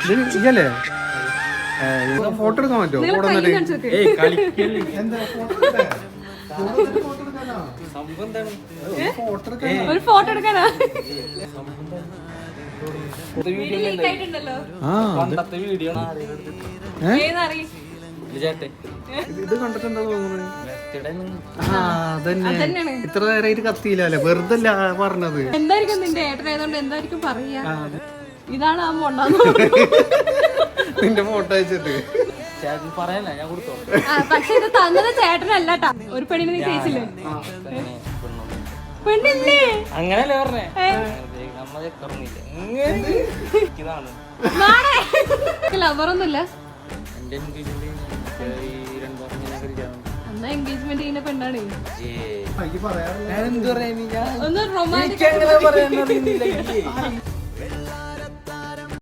ഇല്ലേ ഫോട്ടോ എടുക്കാൻ പറ്റുമോ? ഒരു ഫോട്ടോ എടുക്കാനാ? ഇത് കണ്ടിട്ട് എന്താ തോന്നുന്നത്? അതന്നെ ഇത്ര നേരമായിട്ട് കത്തിയില്ലല്ലേ, വെറുതെ പറഞ്ഞത്. എന്തായിരിക്കും നിന്റെ ഏട്ടനായതുകൊണ്ട് എന്തായിരിക്കും പറയാ? ഇതാണ് ആ മൊണ്ടാന്ന് നിന്റെ ഫോട്ടോ അയച്ചിട്ട് പക്ഷെ ഇത് തന്നത് ചേട്ടനല്ലാട്ടാ. ഒരു പെണ്ണിന് നീ ചേച്ചില്ലേ? പെണ്ണില്ലേ? അങ്ങനല്ലേ പറഞ്ഞേ? ലവറൊന്നുമില്ല. എന്നാ എൻഗേജ്മെന്റ് ചെയ്യുന്ന പെണ്ണാണ്. പറയാറില്ല. ഒന്ന് റൊമാൻറ്റിക്